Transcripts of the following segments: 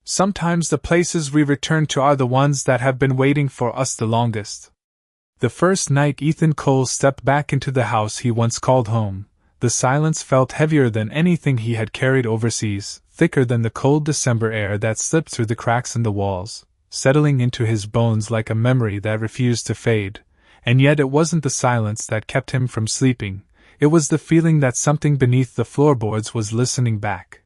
Sometimes the places we return to are the ones that have been waiting for us the longest. The first night Ethan Cole stepped back into the house he once called home, the silence felt heavier than anything he had carried overseas, thicker than the cold December air that slipped through the cracks in the walls, settling into his bones like a memory that refused to fade. And yet it wasn't the silence that kept him from sleeping, it was the feeling that something beneath the floorboards was listening back.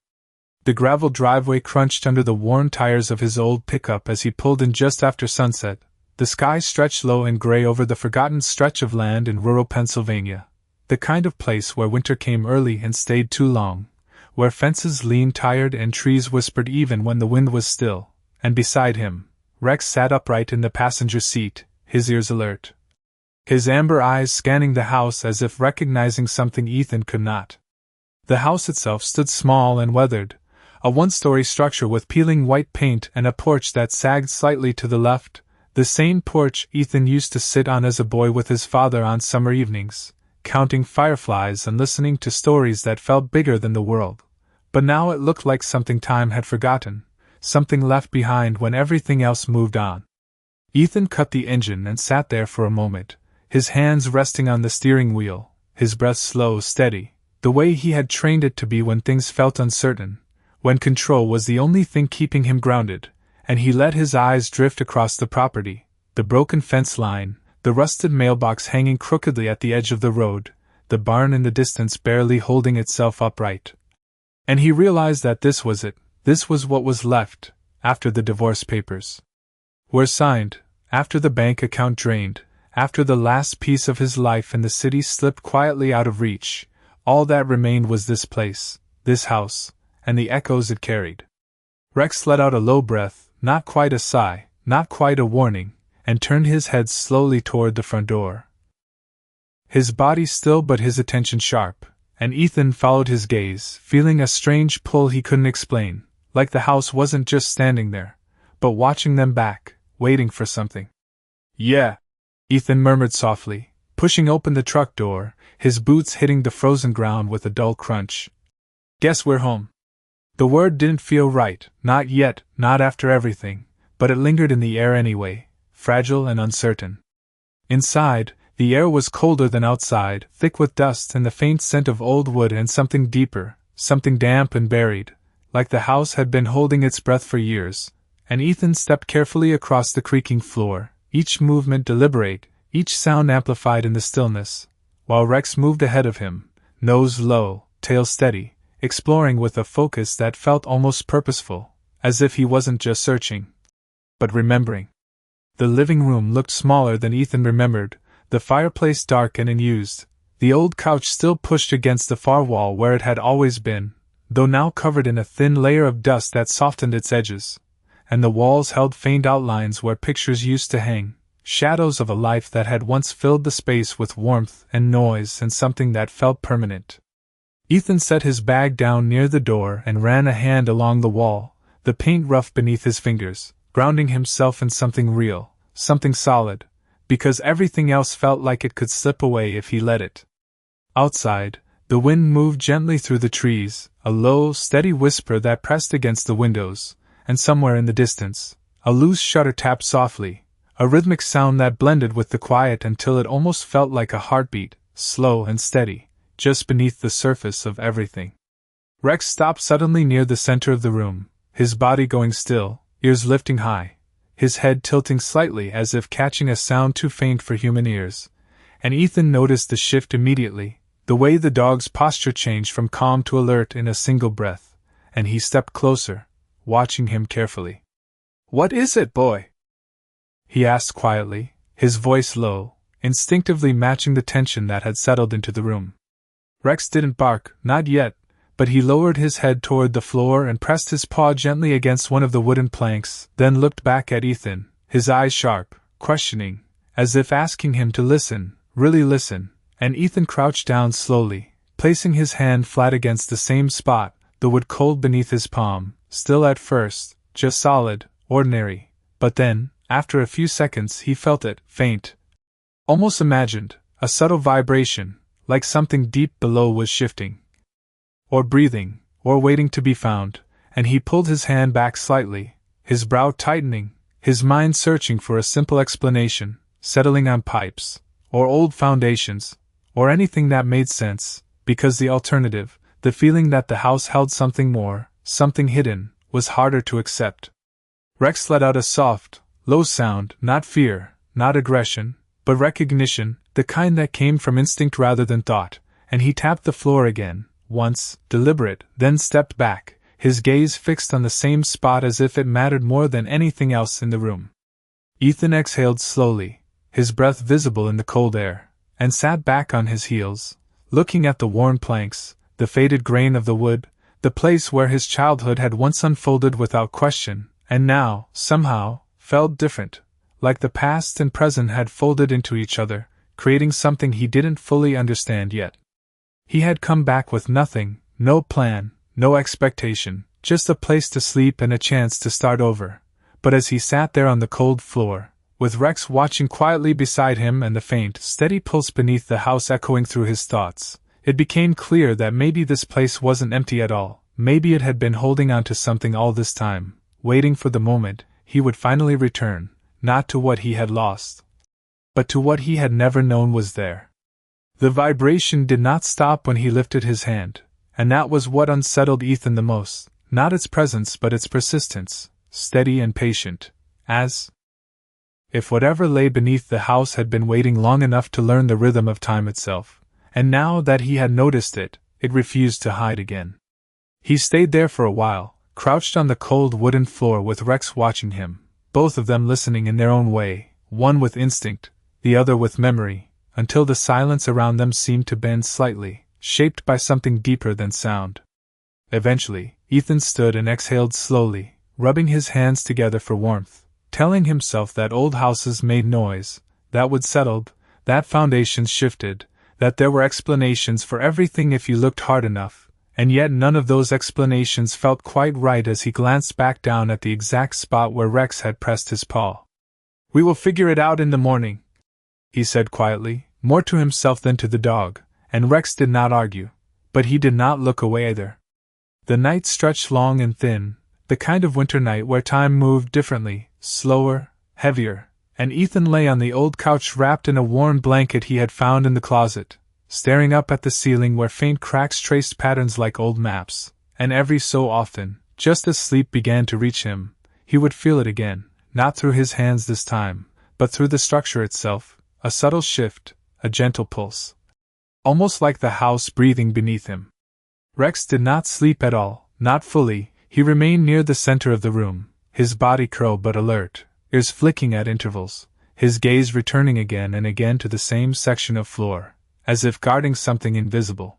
The gravel driveway crunched under the worn tires of his old pickup as he pulled in just after sunset. The sky stretched low and gray over the forgotten stretch of land in rural Pennsylvania, the kind of place where winter came early and stayed too long, where fences leaned tired and trees whispered even when the wind was still. And beside him, Rex sat upright in the passenger seat, his ears alert, his amber eyes scanning the house as if recognizing something Ethan could not. The house itself stood small and weathered, a one-story structure with peeling white paint and a porch that sagged slightly to the left, the same porch Ethan used to sit on as a boy with his father on summer evenings, counting fireflies and listening to stories that felt bigger than the world. But now it looked like something time had forgotten, something left behind when everything else moved on. Ethan cut the engine and sat there for a moment, his hands resting on the steering wheel, his breath slow, steady, the way he had trained it to be when things felt uncertain, when control was the only thing keeping him grounded, and he let his eyes drift across the property, the broken fence line, the rusted mailbox hanging crookedly at the edge of the road, the barn in the distance barely holding itself upright. And he realized that this was it, this was what was left, after the divorce papers were signed, after the bank account drained, after the last piece of his life in the city slipped quietly out of reach. All that remained was this place, this house, and the echoes it carried. Rex let out a low breath, not quite a sigh, not quite a warning, and turned his head slowly toward the front door. His body still but his attention sharp, and Ethan followed his gaze, feeling a strange pull he couldn't explain, like the house wasn't just standing there, but watching them back, waiting for something. "Yeah," Ethan murmured softly, pushing open the truck door, his boots hitting the frozen ground with a dull crunch. "Guess we're home." The word didn't feel right, not yet, not after everything, but it lingered in the air anyway, fragile and uncertain. Inside, the air was colder than outside, thick with dust and the faint scent of old wood and something deeper, something damp and buried, like the house had been holding its breath for years, and Ethan stepped carefully across the creaking floor, each movement deliberate, each sound amplified in the stillness, while Rex moved ahead of him, nose low, tail steady, exploring with a focus that felt almost purposeful, as if he wasn't just searching, but remembering. The living room looked smaller than Ethan remembered, the fireplace dark and unused, the old couch still pushed against the far wall where it had always been, though now covered in a thin layer of dust that softened its edges, and the walls held faint outlines where pictures used to hang, shadows of a life that had once filled the space with warmth and noise and something that felt permanent. Ethan set his bag down near the door and ran a hand along the wall, the paint rough beneath his fingers, grounding himself in something real, something solid, because everything else felt like it could slip away if he let it. Outside, the wind moved gently through the trees, a low, steady whisper that pressed against the windows, and somewhere in the distance, a loose shutter tapped softly, a rhythmic sound that blended with the quiet until it almost felt like a heartbeat, slow and steady, just beneath the surface of everything. Rex stopped suddenly near the center of the room, his body going still, ears lifting high, his head tilting slightly as if catching a sound too faint for human ears, and Ethan noticed the shift immediately, the way the dog's posture changed from calm to alert in a single breath, and he stepped closer, watching him carefully. "What is it, boy?" he asked quietly, his voice low, instinctively matching the tension that had settled into the room. Rex didn't bark, not yet, but he lowered his head toward the floor and pressed his paw gently against one of the wooden planks, then looked back at Ethan, his eyes sharp, questioning, as if asking him to listen, really listen, and Ethan crouched down slowly, placing his hand flat against the same spot, the wood cold beneath his palm, still at first, just solid, ordinary, but then, after a few seconds he felt it, faint, almost imagined, a subtle vibration, like something deep below was shifting, or breathing, or waiting to be found, and he pulled his hand back slightly, his brow tightening, his mind searching for a simple explanation, settling on pipes, or old foundations, or anything that made sense, because the alternative, the feeling that the house held something more, something hidden, was harder to accept. Rex let out a soft, low sound, not fear, not aggression, but recognition, the kind that came from instinct rather than thought, and he tapped the floor again, once, deliberate, then stepped back, his gaze fixed on the same spot as if it mattered more than anything else in the room. Ethan exhaled slowly, his breath visible in the cold air, and sat back on his heels, looking at the worn planks, the faded grain of the wood, the place where his childhood had once unfolded without question, and now, somehow, felt different, like the past and present had folded into each other, creating something he didn't fully understand yet. He had come back with nothing, no plan, no expectation, just a place to sleep and a chance to start over. But as he sat there on the cold floor, with Rex watching quietly beside him and the faint, steady pulse beneath the house echoing through his thoughts, it became clear that maybe this place wasn't empty at all, maybe it had been holding on to something all this time, waiting for the moment he would finally return, not to what he had lost, but to what he had never known was there. The vibration did not stop when he lifted his hand, and that was what unsettled Ethan the most, not its presence but its persistence, steady and patient, as if whatever lay beneath the house had been waiting long enough to learn the rhythm of time itself, and now that he had noticed it, it refused to hide again. He stayed there for a while, crouched on the cold wooden floor with Rex watching him, both of them listening in their own way, one with instinct, the other with memory, until the silence around them seemed to bend slightly, shaped by something deeper than sound. Eventually, Ethan stood and exhaled slowly, rubbing his hands together for warmth, telling himself that old houses made noise, that wood settled, that foundations shifted, that there were explanations for everything if you looked hard enough, and yet none of those explanations felt quite right as he glanced back down at the exact spot where Rex had pressed his paw. "We will figure it out in the morning," he said quietly, more to himself than to the dog, and Rex did not argue, but he did not look away either. The night stretched long and thin, the kind of winter night where time moved differently, slower, heavier, and Ethan lay on the old couch wrapped in a warm blanket he had found in the closet, staring up at the ceiling where faint cracks traced patterns like old maps, and every so often, just as sleep began to reach him, he would feel it again, not through his hands this time, but through the structure itself, a subtle shift, a gentle pulse. Almost like the house breathing beneath him. Rex did not sleep at all, not fully. He remained near the center of the room, his body curled but alert, ears flicking at intervals, his gaze returning again and again to the same section of floor, as if guarding something invisible.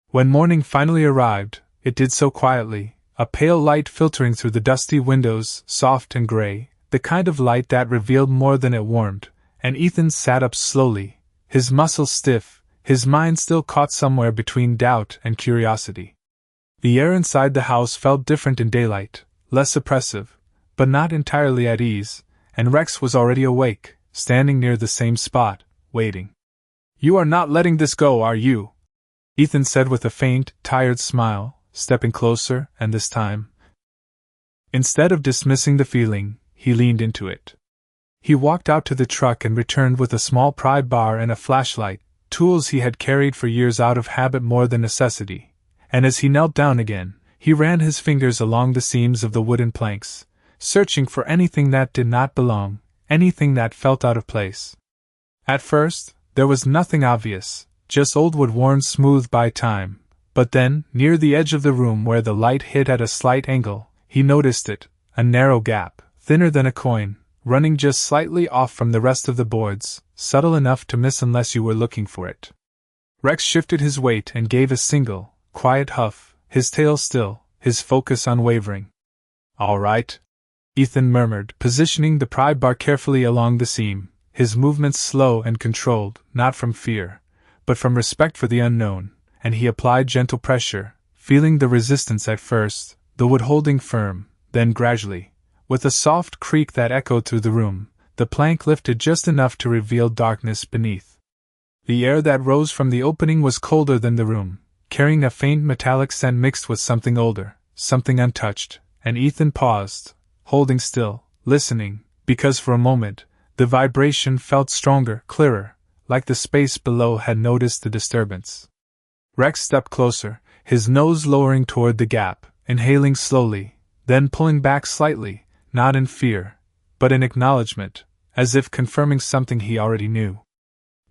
When morning finally arrived, it did so quietly, a pale light filtering through the dusty windows, soft and gray, the kind of light that revealed more than it warmed, and Ethan sat up slowly, his muscles stiff, his mind still caught somewhere between doubt and curiosity. The air inside the house felt different in daylight, less oppressive, but not entirely at ease, and Rex was already awake, standing near the same spot, waiting. "You are not letting this go, are you?" Ethan said with a faint, tired smile, stepping closer, and this time, instead of dismissing the feeling, he leaned into it. He walked out to the truck and returned with a small pry bar and a flashlight, tools he had carried for years out of habit more than necessity, and as he knelt down again, he ran his fingers along the seams of the wooden planks, searching for anything that did not belong, anything that felt out of place. At first, there was nothing obvious, just old wood worn smooth by time, but then, near the edge of the room where the light hit at a slight angle, he noticed it, a narrow gap, thinner than a coin, running just slightly off from the rest of the boards, subtle enough to miss unless you were looking for it. Rex shifted his weight and gave a single, quiet huff, his tail still, his focus unwavering. "All right," Ethan murmured, positioning the pry bar carefully along the seam, his movements slow and controlled, not from fear, but from respect for the unknown, and he applied gentle pressure, feeling the resistance at first, the wood holding firm, then gradually, with a soft creak that echoed through the room, the plank lifted just enough to reveal darkness beneath. The air that rose from the opening was colder than the room, carrying a faint metallic scent mixed with something older, something untouched, and Ethan paused, holding still, listening, because for a moment, the vibration felt stronger, clearer, like the space below had noticed the disturbance. Rex stepped closer, his nose lowering toward the gap, inhaling slowly, then pulling back slightly, not in fear, but in acknowledgement, as if confirming something he already knew.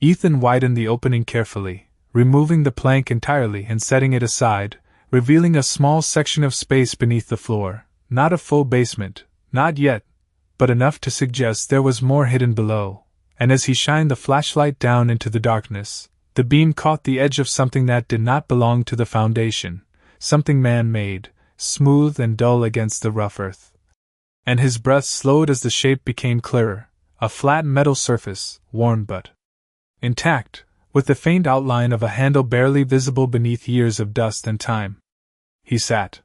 Ethan widened the opening carefully, removing the plank entirely and setting it aside, revealing a small section of space beneath the floor, not a full basement, not yet, but enough to suggest there was more hidden below, and as he shined the flashlight down into the darkness, the beam caught the edge of something that did not belong to the foundation, something man-made, smooth and dull against the rough earth. And his breath slowed as the shape became clearer, a flat metal surface, worn but intact, with the faint outline of a handle barely visible beneath years of dust and time. He sat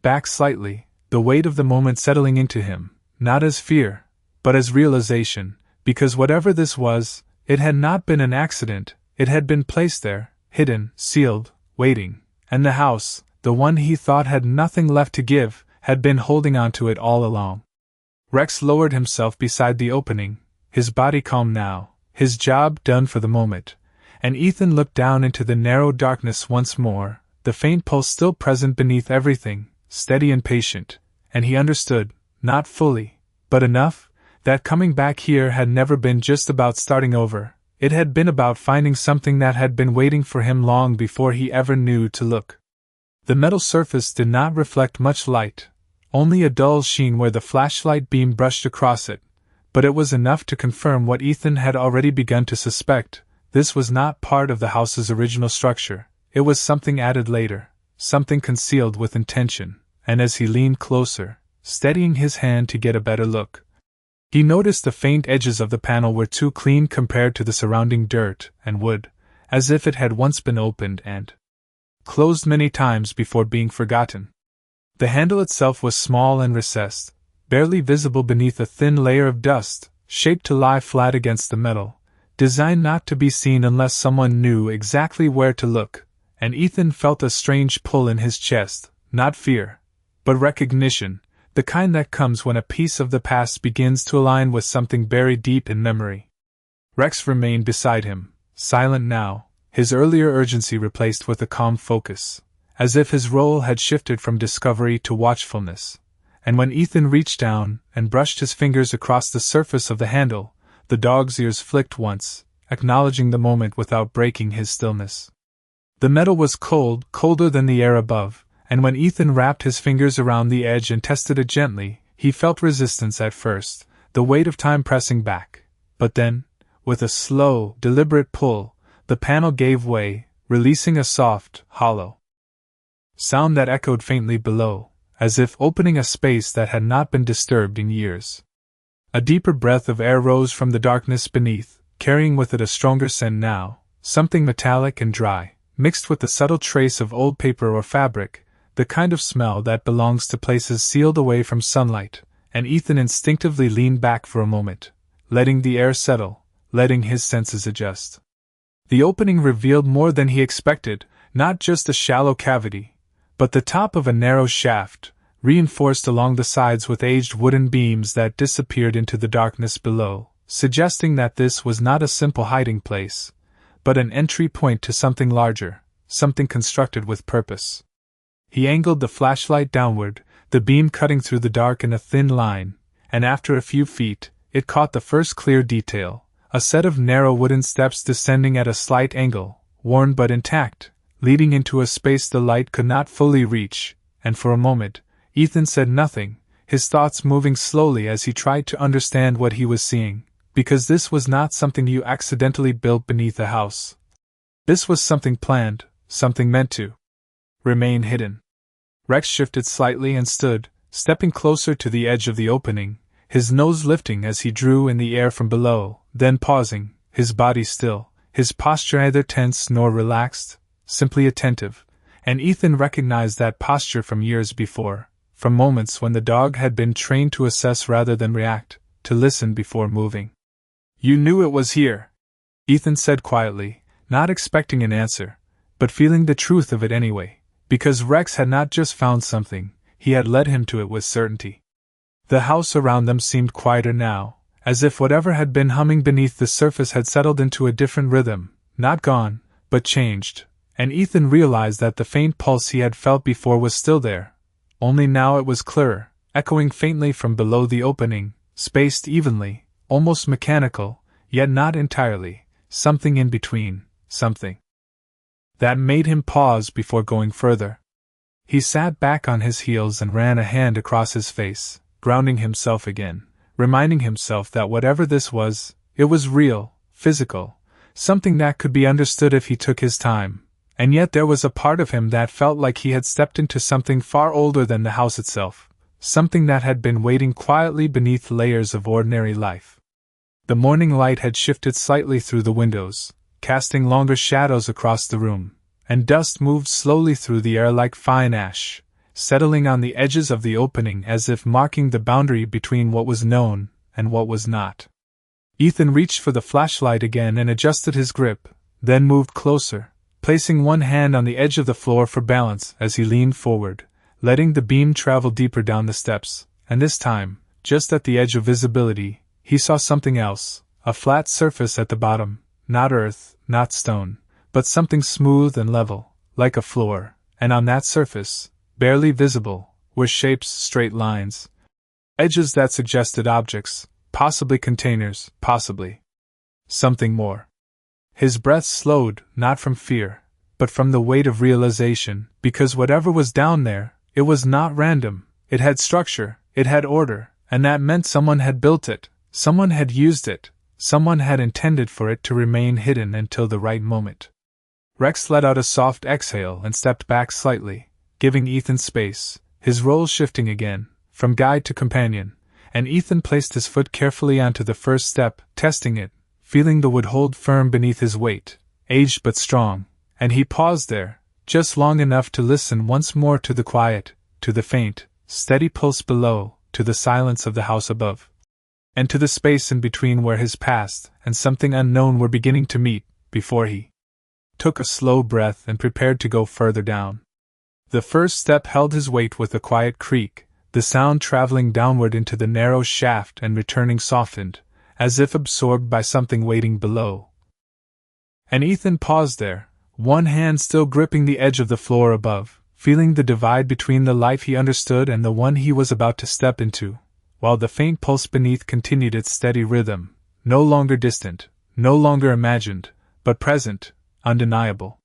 back slightly, the weight of the moment settling into him, not as fear, but as realization, because whatever this was, it had not been an accident, it had been placed there, hidden, sealed, waiting, and the house, the one he thought had nothing left to give, had been holding on to it all along. Rex lowered himself beside the opening, his body calm now, his job done for the moment, and Ethan looked down into the narrow darkness once more, the faint pulse still present beneath everything, steady and patient, and he understood, not fully, but enough, that coming back here had never been just about starting over, it had been about finding something that had been waiting for him long before he ever knew to look. The metal surface did not reflect much light, only a dull sheen where the flashlight beam brushed across it, but it was enough to confirm what Ethan had already begun to suspect. This was not part of the house's original structure, it was something added later, something concealed with intention, and as he leaned closer, steadying his hand to get a better look, he noticed the faint edges of the panel were too clean compared to the surrounding dirt and wood, as if it had once been opened and closed many times before being forgotten. The handle itself was small and recessed, barely visible beneath a thin layer of dust, shaped to lie flat against the metal, designed not to be seen unless someone knew exactly where to look, and Ethan felt a strange pull in his chest, not fear, but recognition, the kind that comes when a piece of the past begins to align with something buried deep in memory. Rex remained beside him, silent now, his earlier urgency replaced with a calm focus, as if his role had shifted from discovery to watchfulness. And when Ethan reached down and brushed his fingers across the surface of the handle, the dog's ears flicked once, acknowledging the moment without breaking his stillness. The metal was cold, colder than the air above, and when Ethan wrapped his fingers around the edge and tested it gently, he felt resistance at first, the weight of time pressing back. But then, with a slow, deliberate pull, the panel gave way, releasing a soft, hollow sound that echoed faintly below, as if opening a space that had not been disturbed in years. A deeper breath of air rose from the darkness beneath, carrying with it a stronger scent now, something metallic and dry, mixed with the subtle trace of old paper or fabric, the kind of smell that belongs to places sealed away from sunlight, and Ethan instinctively leaned back for a moment, letting the air settle, letting his senses adjust. The opening revealed more than he expected, not just a shallow cavity, but the top of a narrow shaft, reinforced along the sides with aged wooden beams that disappeared into the darkness below, suggesting that this was not a simple hiding place, but an entry point to something larger, something constructed with purpose. He angled the flashlight downward, the beam cutting through the dark in a thin line, and after a few feet, it caught the first clear detail, a set of narrow wooden steps descending at a slight angle, worn but intact, leading into a space the light could not fully reach, and for a moment, Ethan said nothing, his thoughts moving slowly as he tried to understand what he was seeing, because this was not something you accidentally built beneath a house. This was something planned, something meant to remain hidden. Rex shifted slightly and stood, stepping closer to the edge of the opening, his nose lifting as he drew in the air from below, then pausing, his body still, his posture neither tense nor relaxed, simply attentive, and Ethan recognized that posture from years before, from moments when the dog had been trained to assess rather than react, to listen before moving. "You knew it was here," Ethan said quietly, not expecting an answer, but feeling the truth of it anyway. because Rex had not just found something, he had led him to it with certainty. The house around them seemed quieter now, as if whatever had been humming beneath the surface had settled into a different rhythm, not gone, but changed, and Ethan realized that the faint pulse he had felt before was still there, only now it was clearer, echoing faintly from below the opening, spaced evenly, almost mechanical, yet not entirely, something in between, something that made him pause before going further. He sat back on his heels and ran a hand across his face, grounding himself again, reminding himself that whatever this was, it was real, physical, something that could be understood if he took his time, and yet there was a part of him that felt like he had stepped into something far older than the house itself, something that had been waiting quietly beneath layers of ordinary life. The morning light had shifted slightly through the windows, casting longer shadows across the room, and dust moved slowly through the air like fine ash, settling on the edges of the opening as if marking the boundary between what was known and what was not. Ethan reached for the flashlight again and adjusted his grip, then moved closer, placing one hand on the edge of the floor for balance as he leaned forward, letting the beam travel deeper down the steps, and this time, just at the edge of visibility, he saw something else, a flat surface at the bottom, not earth, not stone, but something smooth and level, like a floor, and on that surface, barely visible, were shapes, straight lines, edges that suggested objects, possibly containers, possibly something more. His breath slowed, not from fear, but from the weight of realization, because whatever was down there, it was not random, it had structure, it had order, and that meant someone had built it, someone had used it, someone had intended for it to remain hidden until the right moment. Rex let out a soft exhale and stepped back slightly, giving Ethan space, his role shifting again, from guide to companion, and Ethan placed his foot carefully onto the first step, testing it, feeling the wood hold firm beneath his weight, aged but strong, and he paused there, just long enough to listen once more to the quiet, to the faint, steady pulse below, to the silence of the house above, and to the space in between where his past and something unknown were beginning to meet, before he took a slow breath and prepared to go further down. The first step held his weight with a quiet creak, the sound traveling downward into the narrow shaft and returning softened, as if absorbed by something waiting below. And Ethan paused there, one hand still gripping the edge of the floor above, feeling the divide between the life he understood and the one he was about to step into, while the faint pulse beneath continued its steady rhythm, no longer distant, no longer imagined, but present, undeniable.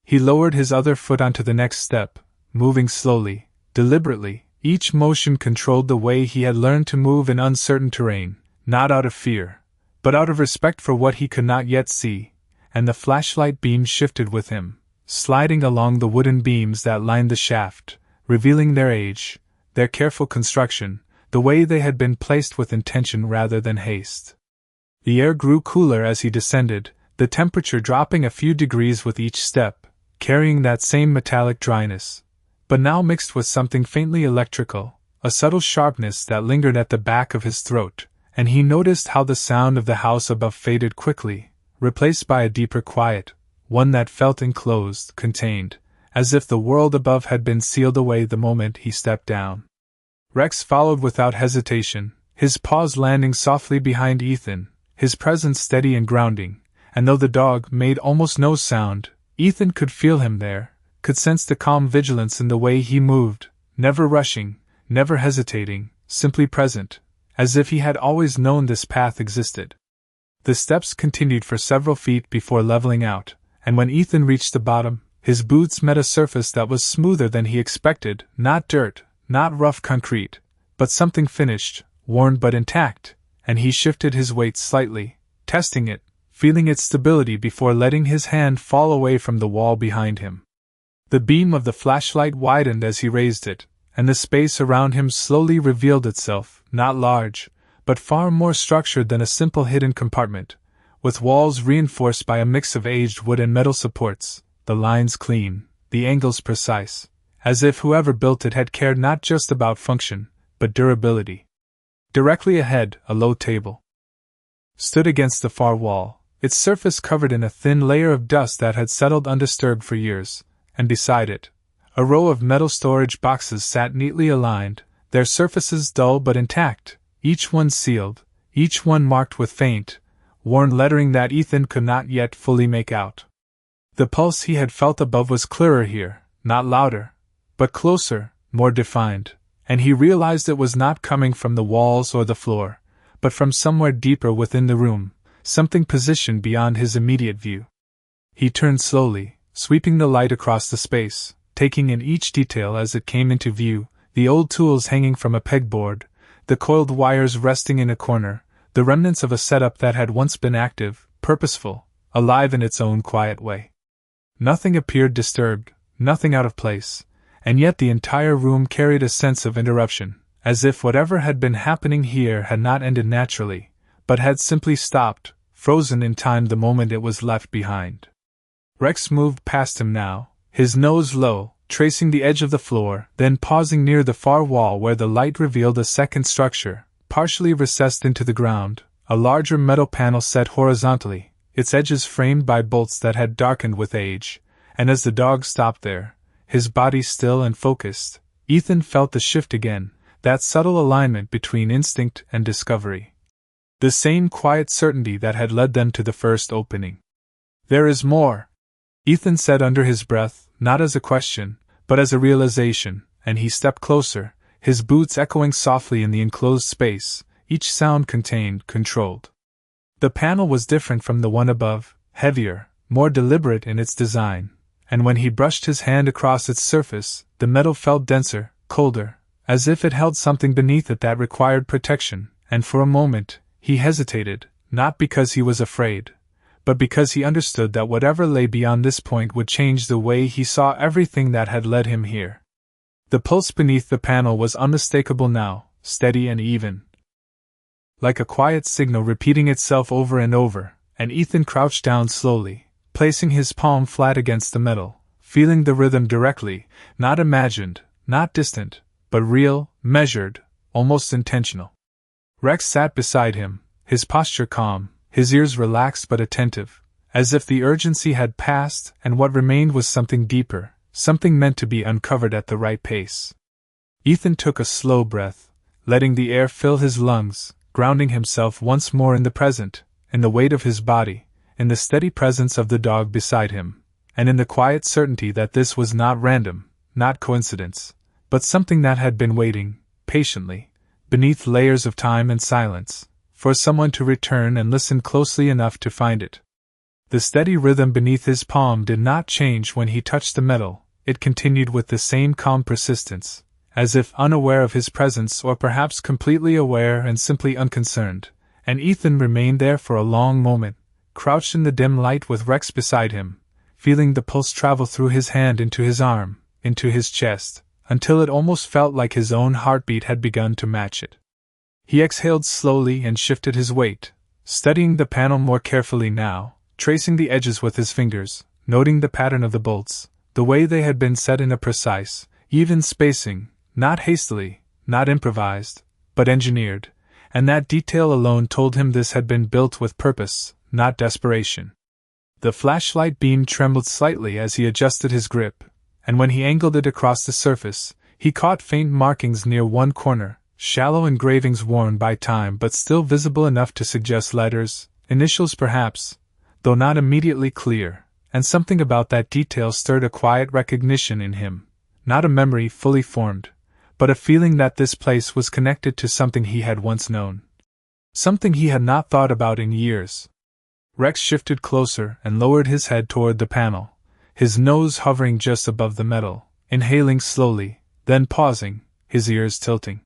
He lowered his other foot onto the next step, moving slowly, deliberately, each motion controlled the way he had learned to move in uncertain terrain, not out of fear, but out of respect for what he could not yet see, and the flashlight beam shifted with him, sliding along the wooden beams that lined the shaft, revealing their age, their careful construction, the way they had been placed with intention rather than haste. The air grew cooler as he descended, the temperature dropping a few degrees with each step, carrying that same metallic dryness, but now mixed with something faintly electrical, a subtle sharpness that lingered at the back of his throat, and he noticed how the sound of the house above faded quickly, replaced by a deeper quiet, one that felt enclosed, contained, as if the world above had been sealed away the moment he stepped down. Rex followed without hesitation, his paws landing softly behind Ethan, his presence steady and grounding, and though the dog made almost no sound, Ethan could feel him there, could sense the calm vigilance in the way he moved, never rushing, never hesitating, simply present, as if he had always known this path existed. The steps continued for several feet before leveling out, and when Ethan reached the bottom, his boots met a surface that was smoother than he expected, not dirt, not rough concrete, but something finished, worn but intact, and he shifted his weight slightly, testing it, feeling its stability before letting his hand fall away from the wall behind him. The beam of the flashlight widened as he raised it, and the space around him slowly revealed itself, not large, but far more structured than a simple hidden compartment, with walls reinforced by a mix of aged wood and metal supports, the lines clean, the angles precise, as if whoever built it had cared not just about function, but durability. Directly ahead, a low table stood against the far wall, its surface covered in a thin layer of dust that had settled undisturbed for years, and beside it, A row of metal storage boxes sat neatly aligned, their surfaces dull but intact, each one sealed, each one marked with faint, worn lettering that Ethan could not yet fully make out. The pulse he had felt above was clearer here, not louder, but closer, more defined, and he realized it was not coming from the walls or the floor, but from somewhere deeper within the room, something positioned beyond his immediate view. He turned slowly, sweeping the light across the space, taking in each detail as it came into view, the old tools hanging from a pegboard, the coiled wires resting in a corner, the remnants of a setup that had once been active, purposeful, alive in its own quiet way. Nothing appeared disturbed, nothing out of place, and yet the entire room carried a sense of interruption, as if whatever had been happening here had not ended naturally, but had simply stopped, frozen in time the moment it was left behind. Rex moved past him now, his nose low, tracing the edge of the floor, then pausing near the far wall where the light revealed a second structure, partially recessed into the ground, a larger metal panel set horizontally, its edges framed by bolts that had darkened with age, and as the dog stopped there, his body still and focused, Ethan felt the shift again, that subtle alignment between instinct and discovery. The same quiet certainty that had led them to the first opening. "There is more," Ethan said under his breath, not as a question, but as a realization, and he stepped closer, his boots echoing softly in the enclosed space, each sound contained, controlled. The panel was different from the one above, heavier, more deliberate in its design, and when he brushed his hand across its surface, the metal felt denser, colder, as if it held something beneath it that required protection, and for a moment, he hesitated, not because he was afraid, but because he understood that whatever lay beyond this point would change the way he saw everything that had led him here. The pulse beneath the panel was unmistakable now, steady and even, like a quiet signal repeating itself over and over, and Ethan crouched down slowly, placing his palm flat against the metal, feeling the rhythm directly, not imagined, not distant, but real, measured, almost intentional. Rex sat beside him, his posture calm, his ears relaxed but attentive, as if the urgency had passed and what remained was something deeper, something meant to be uncovered at the right pace. Ethan took a slow breath, letting the air fill his lungs, grounding himself once more in the present, in the weight of his body, in the steady presence of the dog beside him, and in the quiet certainty that this was not random, not coincidence, but something that had been waiting, patiently, beneath layers of time and silence, for someone to return and listen closely enough to find it. The steady rhythm beneath his palm did not change when he touched the metal, it continued with the same calm persistence, as if unaware of his presence or perhaps completely aware and simply unconcerned, and Ethan remained there for a long moment, crouched in the dim light with Rex beside him, feeling the pulse travel through his hand into his arm, into his chest, until it almost felt like his own heartbeat had begun to match it. He exhaled slowly and shifted his weight, studying the panel more carefully now, tracing the edges with his fingers, noting the pattern of the bolts, the way they had been set in a precise, even spacing, not hastily, not improvised, but engineered, and that detail alone told him this had been built with purpose, not desperation. The flashlight beam trembled slightly as he adjusted his grip, and when he angled it across the surface, he caught faint markings near one corner, shallow engravings worn by time but still visible enough to suggest letters, initials perhaps, though not immediately clear, and something about that detail stirred a quiet recognition in him, not a memory fully formed, but a feeling that this place was connected to something he had once known. Something he had not thought about in years. Rex shifted closer and lowered his head toward the panel, his nose hovering just above the metal, inhaling slowly, then pausing, his ears tilting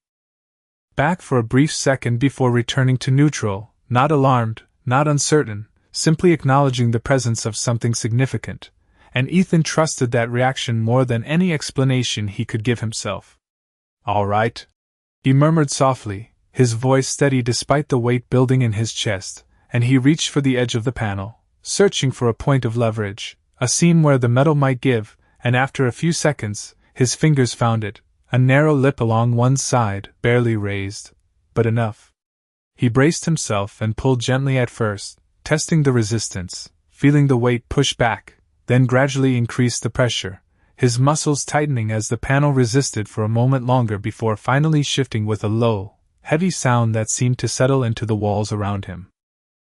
back for a brief second before returning to neutral, not alarmed, not uncertain, simply acknowledging the presence of something significant, and Ethan trusted that reaction more than any explanation he could give himself. "All right," he murmured softly, his voice steady despite the weight building in his chest, and he reached for the edge of the panel, searching for a point of leverage, a seam where the metal might give, and after a few seconds, his fingers found it, a narrow lip along one side, barely raised, but enough. He braced himself and pulled gently at first, testing the resistance, feeling the weight push back, then gradually increased the pressure, his muscles tightening as the panel resisted for a moment longer before finally shifting with a low, heavy sound that seemed to settle into the walls around him.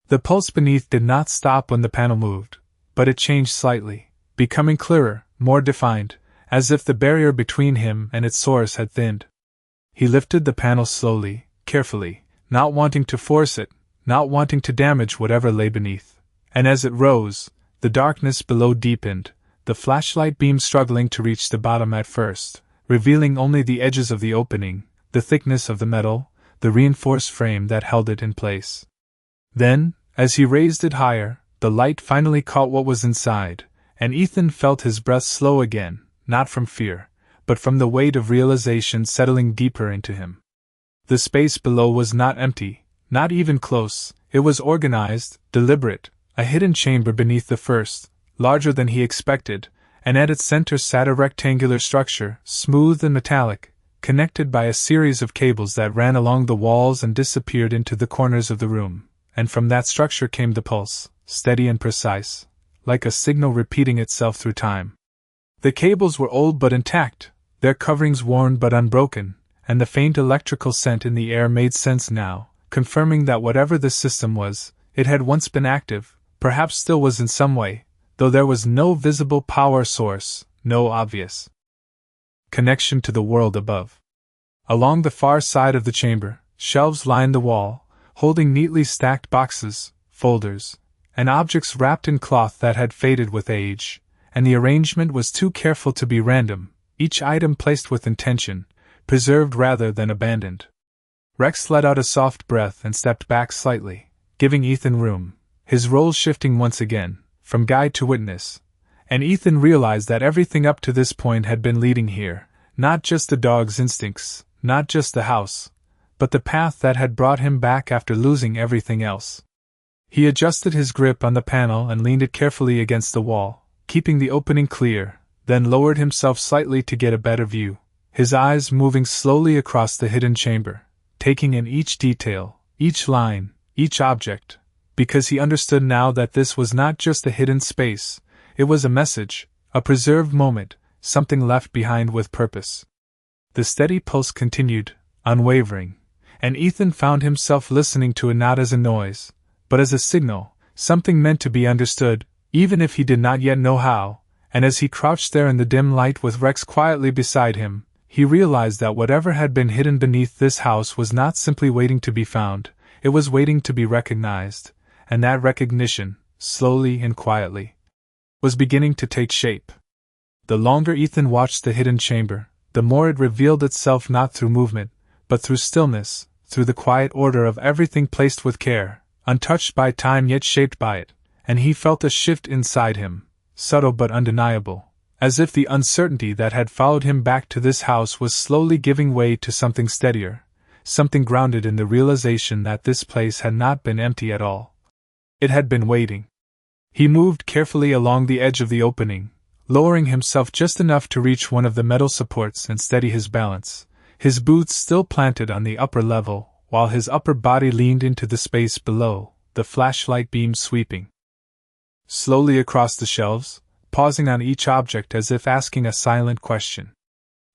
The pulse beneath did not stop when the panel moved, but it changed slightly, becoming clearer, more defined, as if the barrier between him and its source had thinned. He lifted the panel slowly, carefully, not wanting to force it, not wanting to damage whatever lay beneath. And as it rose, the darkness below deepened, the flashlight beam struggling to reach the bottom at first, revealing only the edges of the opening, the thickness of the metal, the reinforced frame that held it in place. Then, as he raised it higher, the light finally caught what was inside, and Ethan felt his breath slow again, not from fear, but from the weight of realization settling deeper into him. The space below was not empty, not even close. It was organized, deliberate, a hidden chamber beneath the first, larger than he expected, and at its center sat a rectangular structure, smooth and metallic, connected by a series of cables that ran along the walls and disappeared into the corners of the room, and from that structure came the pulse, steady and precise, like a signal repeating itself through time. The cables were old but intact, their coverings worn but unbroken, and the faint electrical scent in the air made sense now, confirming that whatever this system was, it had once been active, perhaps still was in some way, though there was no visible power source, no obvious connection to the world above. Along the far side of the chamber, shelves lined the wall, holding neatly stacked boxes, folders, and objects wrapped in cloth that had faded with age, and the arrangement was too careful to be random, each item placed with intention, preserved rather than abandoned. Rex let out a soft breath and stepped back slightly, giving Ethan room, his role shifting once again, from guide to witness, and Ethan realized that everything up to this point had been leading here, not just the dog's instincts, not just the house, but the path that had brought him back after losing everything else. He adjusted his grip on the panel and leaned it carefully against the wall, keeping the opening clear, then lowered himself slightly to get a better view, his eyes moving slowly across the hidden chamber, taking in each detail, each line, each object, because he understood now that this was not just a hidden space, it was a message, a preserved moment, something left behind with purpose. The steady pulse continued, unwavering, and Ethan found himself listening to it not as a noise, but as a signal, something meant to be understood, even if he did not yet know how, and as he crouched there in the dim light with Rex quietly beside him, he realized that whatever had been hidden beneath this house was not simply waiting to be found, it was waiting to be recognized, and that recognition, slowly and quietly, was beginning to take shape. The longer Ethan watched the hidden chamber, the more it revealed itself not through movement, but through stillness, through the quiet order of everything placed with care, untouched by time yet shaped by it, and he felt a shift inside him, subtle but undeniable, as if the uncertainty that had followed him back to this house was slowly giving way to something steadier, something grounded in the realization that this place had not been empty at all. It had been waiting. He moved carefully along the edge of the opening, lowering himself just enough to reach one of the metal supports and steady his balance, his boots still planted on the upper level, while his upper body leaned into the space below, the flashlight beam sweeping slowly across the shelves, pausing on each object as if asking a silent question.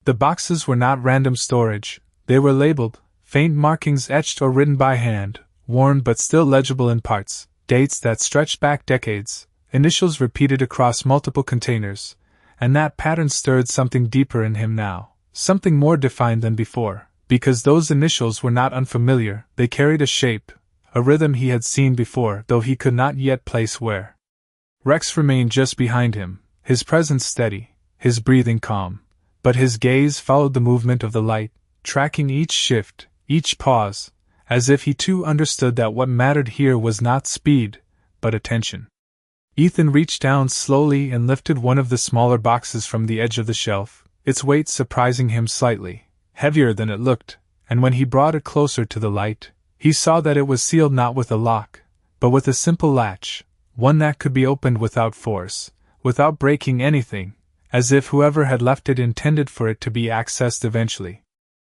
The boxes were not random storage, they were labeled, faint markings etched or written by hand, worn but still legible in parts, dates that stretched back decades, initials repeated across multiple containers, and that pattern stirred something deeper in him now, something more defined than before, because those initials were not unfamiliar, they carried a shape, a rhythm he had seen before, though he could not yet place where. Rex remained just behind him, his presence steady, his breathing calm, but his gaze followed the movement of the light, tracking each shift, each pause, as if he too understood that what mattered here was not speed, but attention. Ethan reached down slowly and lifted one of the smaller boxes from the edge of the shelf, its weight surprising him slightly, heavier than it looked, and when he brought it closer to the light, he saw that it was sealed not with a lock, but with a simple latch, one that could be opened without force, without breaking anything, as if whoever had left it intended for it to be accessed eventually.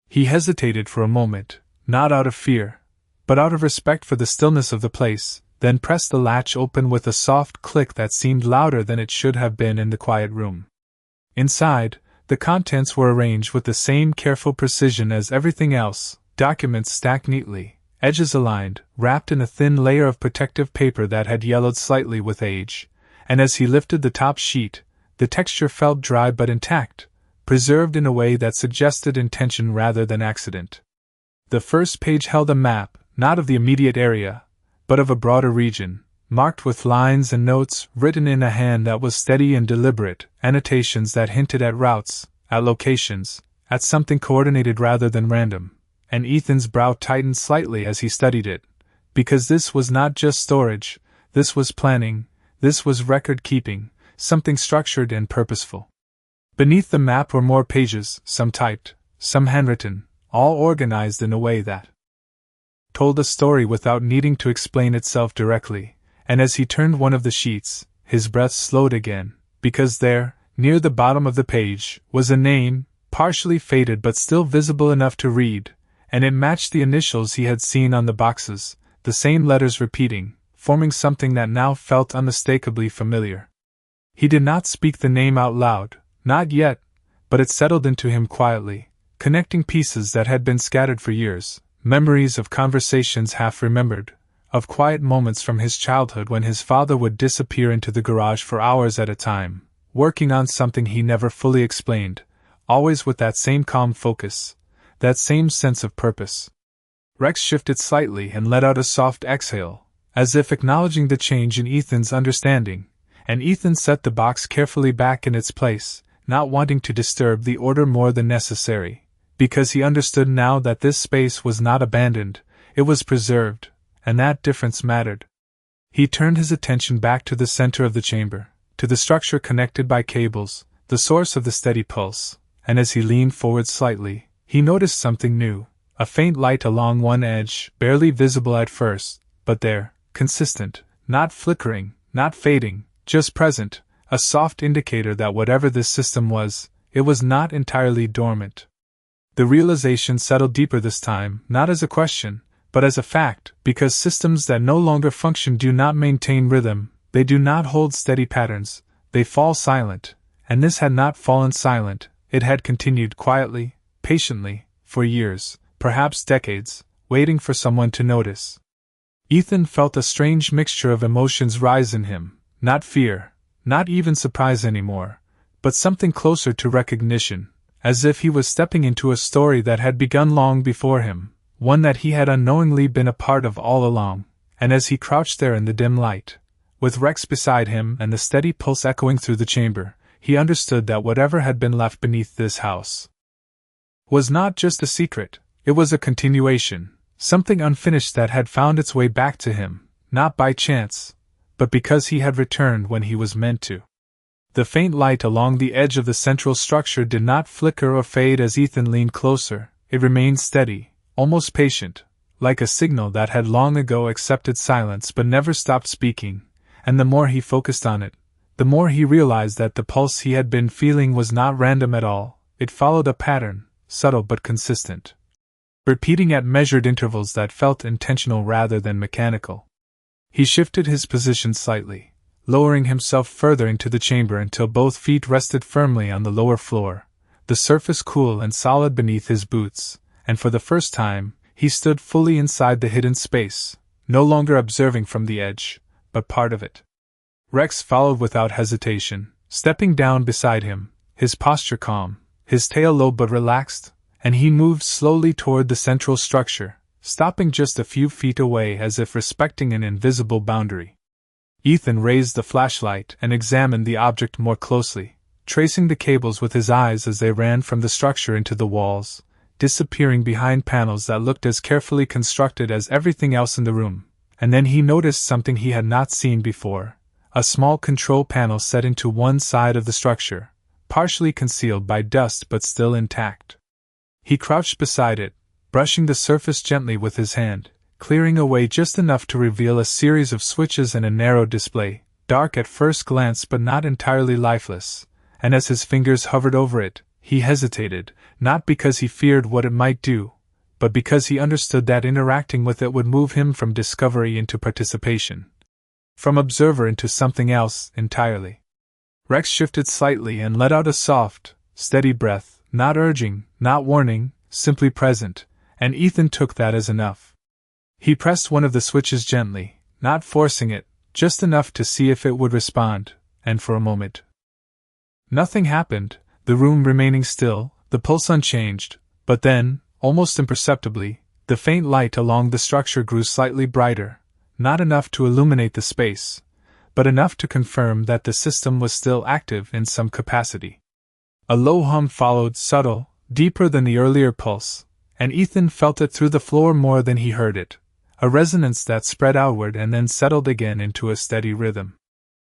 He hesitated for a moment, not out of fear, but out of respect for the stillness of the place, then pressed the latch open with a soft click that seemed louder than it should have been in the quiet room. Inside, the contents were arranged with the same careful precision as everything else, documents stacked neatly, edges aligned, wrapped in a thin layer of protective paper that had yellowed slightly with age, and as he lifted the top sheet, the texture felt dry but intact, preserved in a way that suggested intention rather than accident. The first page held a map, not of the immediate area, but of a broader region, marked with lines and notes written in a hand that was steady and deliberate, annotations that hinted at routes, at locations, at something coordinated rather than random, and Ethan's brow tightened slightly as he studied it, because this was not just storage, this was planning, this was record-keeping, something structured and purposeful. Beneath the map were more pages, some typed, some handwritten, all organized in a way that told a story without needing to explain itself directly, and as he turned one of the sheets, his breath slowed again, because there, near the bottom of the page, was a name, partially faded but still visible enough to read, and it matched the initials he had seen on the boxes, the same letters repeating, forming something that now felt unmistakably familiar. He did not speak the name out loud, not yet, but it settled into him quietly, connecting pieces that had been scattered for years, memories of conversations half remembered, of quiet moments from his childhood when his father would disappear into the garage for hours at a time, working on something he never fully explained, always with that same calm focus, that same sense of purpose. Rex shifted slightly and let out a soft exhale, as if acknowledging the change in Ethan's understanding, and Ethan set the box carefully back in its place, not wanting to disturb the order more than necessary, because he understood now that this space was not abandoned, it was preserved, and that difference mattered. He turned his attention back to the center of the chamber, to the structure connected by cables, the source of the steady pulse, and as he leaned forward slightly, he noticed something new, a faint light along one edge, barely visible at first, but there, consistent, not flickering, not fading, just present, a soft indicator that whatever this system was, it was not entirely dormant. The realization settled deeper this time, not as a question, but as a fact, because systems that no longer function do not maintain rhythm, they do not hold steady patterns, they fall silent, and this had not fallen silent, it had continued quietly, patiently, for years, perhaps decades, waiting for someone to notice. Ethan felt a strange mixture of emotions rise in him, not fear, not even surprise anymore, but something closer to recognition, as if he was stepping into a story that had begun long before him, one that he had unknowingly been a part of all along, and as he crouched there in the dim light, with Rex beside him and the steady pulse echoing through the chamber, he understood that whatever had been left beneath this house was not just a secret, it was a continuation, something unfinished that had found its way back to him, not by chance, but because he had returned when he was meant to. The faint light along the edge of the central structure did not flicker or fade as Ethan leaned closer, it remained steady, almost patient, like a signal that had long ago accepted silence but never stopped speaking, and the more he focused on it, the more he realized that the pulse he had been feeling was not random at all, it followed a pattern, subtle but consistent, repeating at measured intervals that felt intentional rather than mechanical. He shifted his position slightly, lowering himself further into the chamber until both feet rested firmly on the lower floor, the surface cool and solid beneath his boots, and for the first time, he stood fully inside the hidden space, no longer observing from the edge, but part of it. Rex followed without hesitation, stepping down beside him, his posture calm, his tail low but relaxed, and he moved slowly toward the central structure, stopping just a few feet away as if respecting an invisible boundary. Ethan raised the flashlight and examined the object more closely, tracing the cables with his eyes as they ran from the structure into the walls, disappearing behind panels that looked as carefully constructed as everything else in the room, and then he noticed something he had not seen before, a small control panel set into one side of the structure, partially concealed by dust but still intact. He crouched beside it, brushing the surface gently with his hand, clearing away just enough to reveal a series of switches and a narrow display, dark at first glance but not entirely lifeless, and as his fingers hovered over it, he hesitated, not because he feared what it might do, but because he understood that interacting with it would move him from discovery into participation, from observer into something else entirely. Rex shifted slightly and let out a soft, steady breath, not urging, not warning, simply present, and Ethan took that as enough. He pressed one of the switches gently, not forcing it, just enough to see if it would respond, and for a moment nothing happened, the room remaining still, the pulse unchanged, but then, almost imperceptibly, the faint light along the structure grew slightly brighter, not enough to illuminate the space, but enough to confirm that the system was still active in some capacity. A low hum followed, subtle, deeper than the earlier pulse, and Ethan felt it through the floor more than he heard it, a resonance that spread outward and then settled again into a steady rhythm.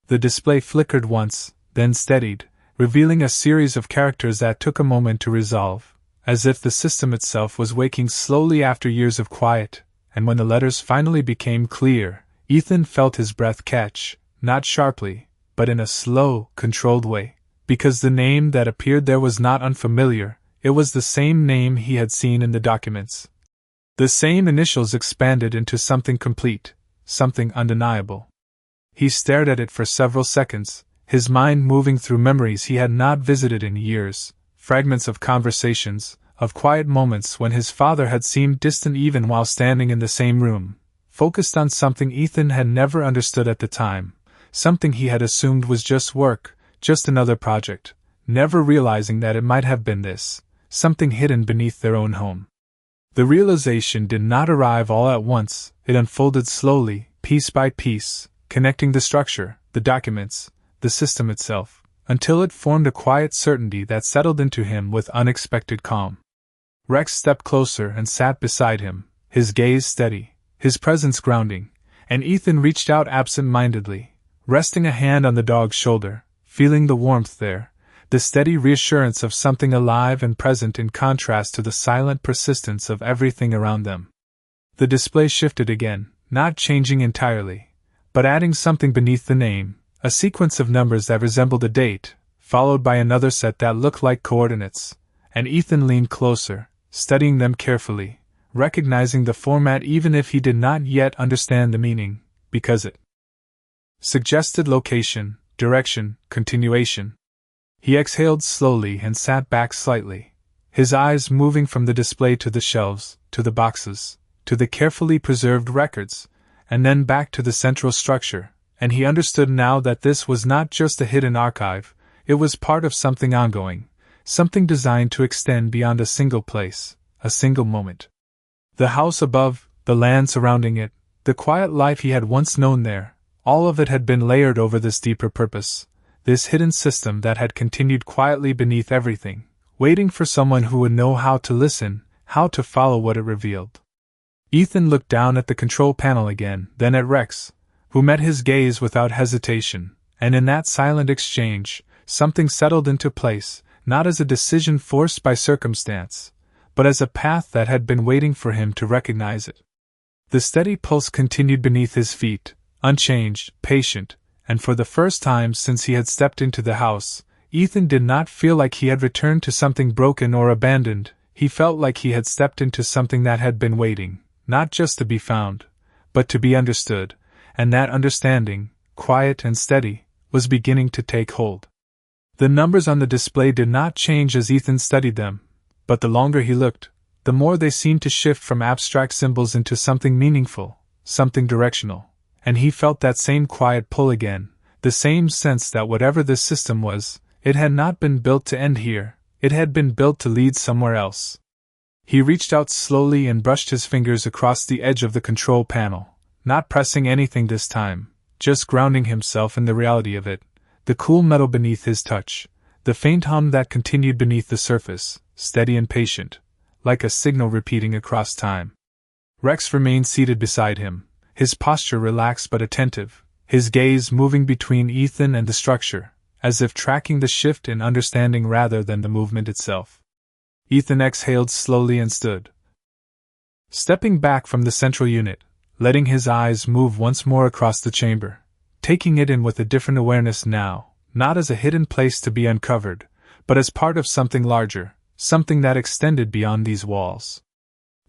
The display flickered once, then steadied, revealing a series of characters that took a moment to resolve, as if the system itself was waking slowly after years of quiet, and when the letters finally became clear, Ethan felt his breath catch, not sharply, but in a slow, controlled way, because the name that appeared there was not unfamiliar, it was the same name he had seen in the documents. The same initials expanded into something complete, something undeniable. He stared at it for several seconds, his mind moving through memories he had not visited in years, fragments of conversations, of quiet moments when his father had seemed distant even while standing in the same room, focused on something Ethan had never understood at the time, something he had assumed was just work, just another project, never realizing that it might have been this, something hidden beneath their own home. The realization did not arrive all at once, it unfolded slowly, piece by piece, connecting the structure, the documents, the system itself, until it formed a quiet certainty that settled into him with unexpected calm. Rex stepped closer and sat beside him, his gaze steady, his presence grounding, and Ethan reached out absent-mindedly, resting a hand on the dog's shoulder, feeling the warmth there, the steady reassurance of something alive and present in contrast to the silent persistence of everything around them. The display shifted again, not changing entirely, but adding something beneath the name, a sequence of numbers that resembled a date, followed by another set that looked like coordinates, and Ethan leaned closer, studying them carefully, recognizing the format even if he did not yet understand the meaning, because it suggested location, direction, continuation. He exhaled slowly and sat back slightly, his eyes moving from the display to the shelves, to the boxes, to the carefully preserved records, and then back to the central structure, and he understood now that this was not just a hidden archive, it was part of something ongoing, something designed to extend beyond a single place, a single moment. The house above, the land surrounding it, the quiet life he had once known there, all of it had been layered over this deeper purpose, this hidden system that had continued quietly beneath everything, waiting for someone who would know how to listen, how to follow what it revealed. Ethan looked down at the control panel again, then at Rex, who met his gaze without hesitation, and in that silent exchange, something settled into place, not as a decision forced by circumstance, but as a path that had been waiting for him to recognize it. The steady pulse continued beneath his feet, unchanged, patient, and for the first time since he had stepped into the house, Ethan did not feel like he had returned to something broken or abandoned, he felt like he had stepped into something that had been waiting, not just to be found, but to be understood, and that understanding, quiet and steady, was beginning to take hold. The numbers on the display did not change as Ethan studied them, but the longer he looked, the more they seemed to shift from abstract symbols into something meaningful, something directional, and he felt that same quiet pull again, the same sense that whatever this system was, it had not been built to end here, it had been built to lead somewhere else. He reached out slowly and brushed his fingers across the edge of the control panel, not pressing anything this time, just grounding himself in the reality of it, the cool metal beneath his touch, the faint hum that continued beneath the surface, steady and patient, like a signal repeating across time. Rex remained seated beside him, his posture relaxed but attentive, his gaze moving between Ethan and the structure, as if tracking the shift in understanding rather than the movement itself. Ethan exhaled slowly and stood, stepping back from the central unit, letting his eyes move once more across the chamber, taking it in with a different awareness now, not as a hidden place to be uncovered, but as part of something larger, something that extended beyond these walls.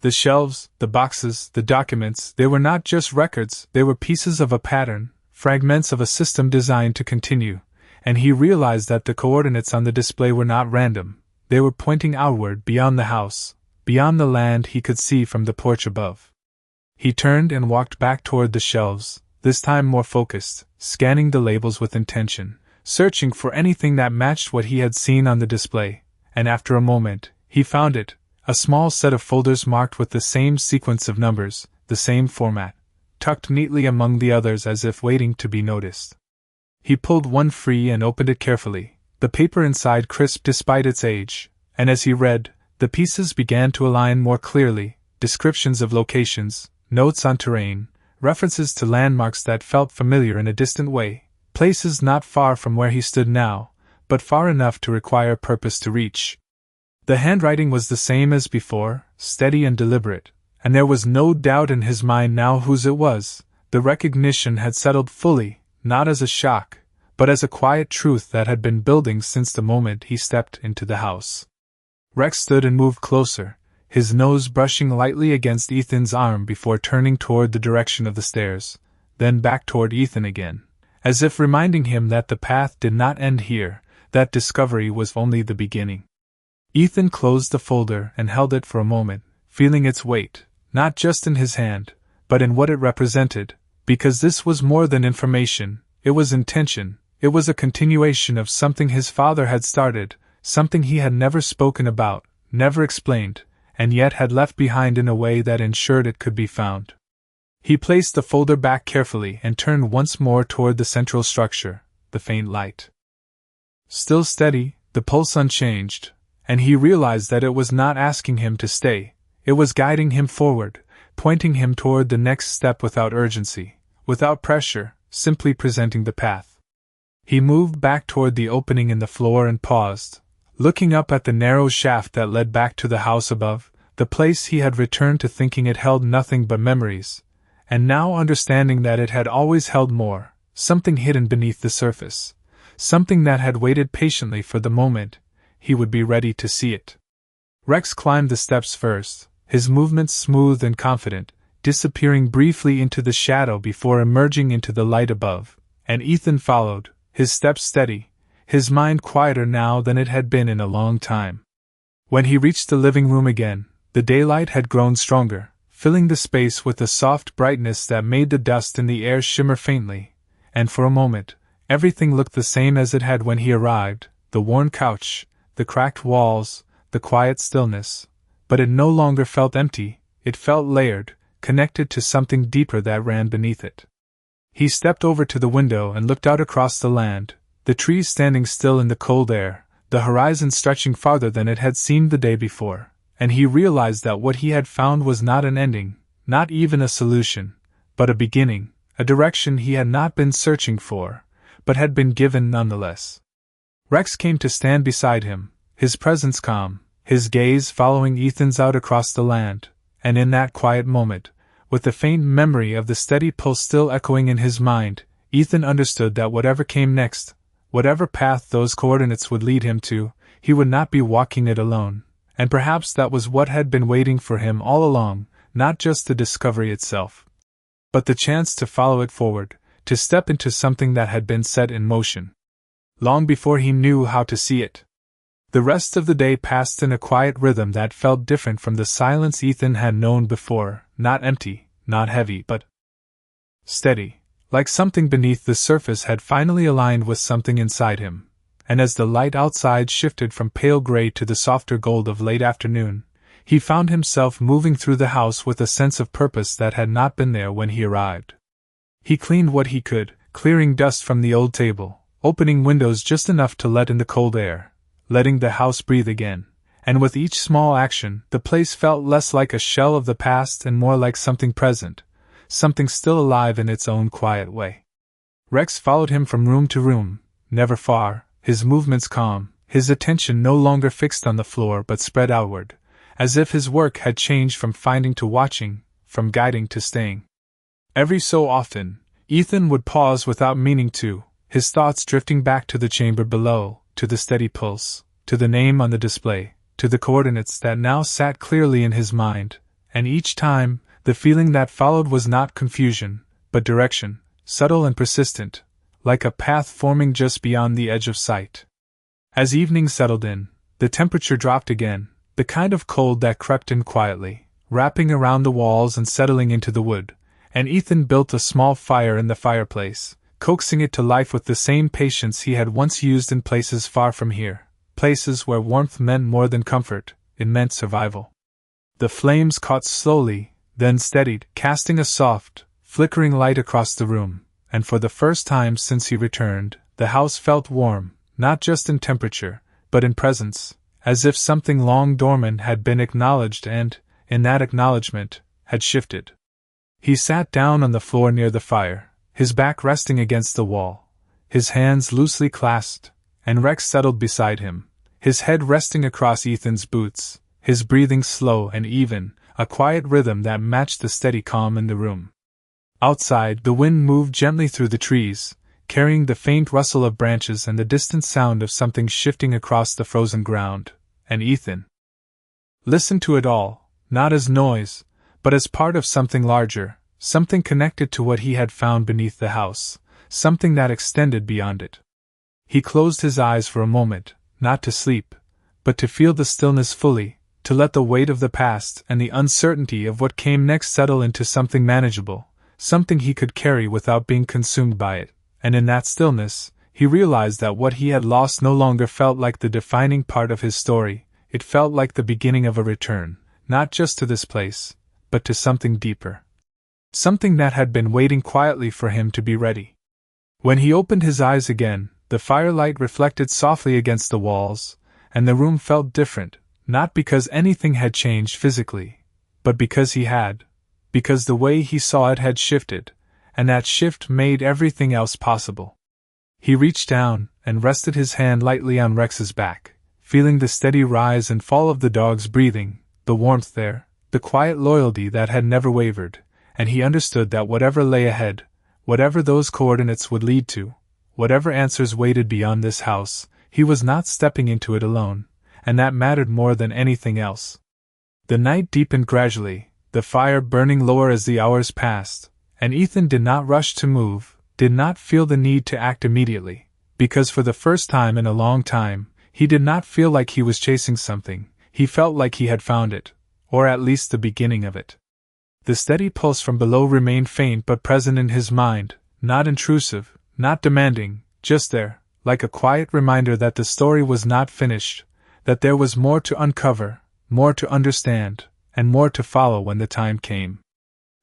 The shelves, the boxes, the documents, they were not just records, they were pieces of a pattern, fragments of a system designed to continue, and he realized that the coordinates on the display were not random. They were pointing outward beyond the house, beyond the land he could see from the porch above. He turned and walked back toward the shelves, this time more focused, scanning the labels with intention, searching for anything that matched what he had seen on the display, and after a moment, he found it, a small set of folders marked with the same sequence of numbers, the same format, tucked neatly among the others as if waiting to be noticed. He pulled one free and opened it carefully, the paper inside crisp despite its age, and as he read, the pieces began to align more clearly, descriptions of locations, notes on terrain, references to landmarks that felt familiar in a distant way, places not far from where he stood now, but far enough to require purpose to reach. The handwriting was the same as before, steady and deliberate, and there was no doubt in his mind now whose it was. The recognition had settled fully, not as a shock, but as a quiet truth that had been building since the moment he stepped into the house. Rex stood and moved closer, his nose brushing lightly against Ethan's arm before turning toward the direction of the stairs, then back toward Ethan again, as if reminding him that the path did not end here, that discovery was only the beginning. Ethan closed the folder and held it for a moment, feeling its weight, not just in his hand, but in what it represented, because this was more than information, it was intention, it was a continuation of something his father had started, something he had never spoken about, never explained, and yet had left behind in a way that ensured it could be found. He placed the folder back carefully and turned once more toward the central structure, the faint light. Still steady, the pulse unchanged, and he realized that it was not asking him to stay, it was guiding him forward, pointing him toward the next step without urgency, without pressure, simply presenting the path. He moved back toward the opening in the floor and paused, looking up at the narrow shaft that led back to the house above, the place he had returned to thinking it held nothing but memories, and now understanding that it had always held more, something hidden beneath the surface, something that had waited patiently for the moment he would be ready to see it. Rex climbed the steps first, his movements smooth and confident, disappearing briefly into the shadow before emerging into the light above, and Ethan followed, his steps steady, his mind quieter now than it had been in a long time. When he reached the living room again, the daylight had grown stronger, filling the space with a soft brightness that made the dust in the air shimmer faintly, and for a moment, everything looked the same as it had when he arrived, the worn couch, the cracked walls, the quiet stillness, but it no longer felt empty, it felt layered, connected to something deeper that ran beneath it. He stepped over to the window and looked out across the land, the trees standing still in the cold air, the horizon stretching farther than it had seemed the day before, and he realized that what he had found was not an ending, not even a solution, but a beginning, a direction he had not been searching for, but had been given nonetheless. Rex came to stand beside him, his presence calm, his gaze following Ethan's out across the land, and in that quiet moment, with the faint memory of the steady pulse still echoing in his mind, Ethan understood that whatever came next, whatever path those coordinates would lead him to, he would not be walking it alone, and perhaps that was what had been waiting for him all along, not just the discovery itself, but the chance to follow it forward, to step into something that had been set in motion, long before he knew how to see it. The rest of the day passed in a quiet rhythm that felt different from the silence Ethan had known before, not empty, not heavy, but steady, like something beneath the surface had finally aligned with something inside him, and as the light outside shifted from pale gray to the softer gold of late afternoon, he found himself moving through the house with a sense of purpose that had not been there when he arrived. He cleaned what he could, clearing dust from the old table, opening windows just enough to let in the cold air, letting the house breathe again, and with each small action, the place felt less like a shell of the past and more like something present, something still alive in its own quiet way. Rex followed him from room to room, never far, his movements calm, his attention no longer fixed on the floor but spread outward, as if his work had changed from finding to watching, from guiding to staying. Every so often, Ethan would pause without meaning to, his thoughts drifting back to the chamber below, to the steady pulse, to the name on the display, to the coordinates that now sat clearly in his mind, and each time, the feeling that followed was not confusion, but direction, subtle and persistent, like a path forming just beyond the edge of sight. As evening settled in, the temperature dropped again, the kind of cold that crept in quietly, wrapping around the walls and settling into the wood, and Ethan built a small fire in the fireplace, coaxing it to life with the same patience he had once used in places far from here, places where warmth meant more than comfort, it meant survival. The flames caught slowly, then steadied, casting a soft, flickering light across the room, and for the first time since he returned, the house felt warm, not just in temperature, but in presence, as if something long dormant had been acknowledged and, in that acknowledgement, had shifted. He sat down on the floor near the fire, his back resting against the wall, his hands loosely clasped, and Rex settled beside him, his head resting across Ethan's boots, his breathing slow and even, a quiet rhythm that matched the steady calm in the room. Outside, the wind moved gently through the trees, carrying the faint rustle of branches and the distant sound of something shifting across the frozen ground, and Ethan listened to it all, not as noise, but as part of something larger, something connected to what he had found beneath the house, something that extended beyond it. He closed his eyes for a moment, not to sleep, but to feel the stillness fully, to let the weight of the past and the uncertainty of what came next settle into something manageable, something he could carry without being consumed by it, and in that stillness, he realized that what he had lost no longer felt like the defining part of his story, it felt like the beginning of a return, not just to this place, but to something deeper. Something that had been waiting quietly for him to be ready. When he opened his eyes again, the firelight reflected softly against the walls, and the room felt different, not because anything had changed physically, but because because the way he saw it had shifted, and that shift made everything else possible. He reached down and rested his hand lightly on Rex's back, feeling the steady rise and fall of the dog's breathing, the warmth there, the quiet loyalty that had never wavered, and he understood that whatever lay ahead, whatever those coordinates would lead to, whatever answers waited beyond this house, he was not stepping into it alone, and that mattered more than anything else. The night deepened gradually, the fire burning lower as the hours passed, and Ethan did not rush to move, did not feel the need to act immediately, because for the first time in a long time, he did not feel like he was chasing something, he felt like he had found it, or at least the beginning of it. The steady pulse from below remained faint but present in his mind, not intrusive, not demanding, just there, like a quiet reminder that the story was not finished, that there was more to uncover, more to understand, and more to follow when the time came.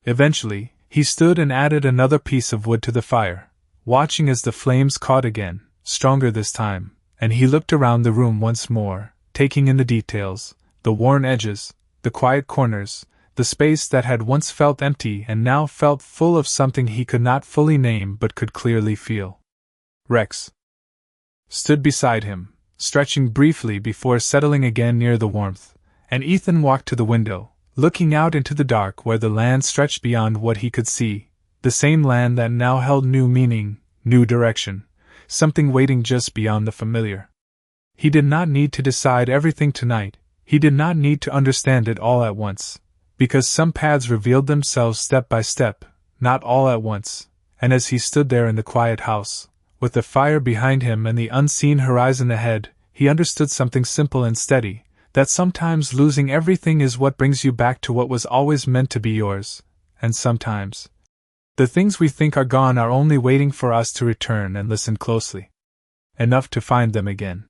Eventually, he stood and added another piece of wood to the fire, watching as the flames caught again, stronger this time, and he looked around the room once more, taking in the details, the worn edges, the quiet corners, the space that had once felt empty and now felt full of something he could not fully name but could clearly feel. Rex stood beside him, stretching briefly before settling again near the warmth, and Ethan walked to the window, looking out into the dark where the land stretched beyond what he could see, the same land that now held new meaning, new direction, something waiting just beyond the familiar. He did not need to decide everything tonight, he did not need to understand it all at once, because some paths revealed themselves step by step, not all at once, and as he stood there in the quiet house, with the fire behind him and the unseen horizon ahead, he understood something simple and steady, that sometimes losing everything is what brings you back to what was always meant to be yours, and sometimes the things we think are gone are only waiting for us to return and listen closely enough to find them again.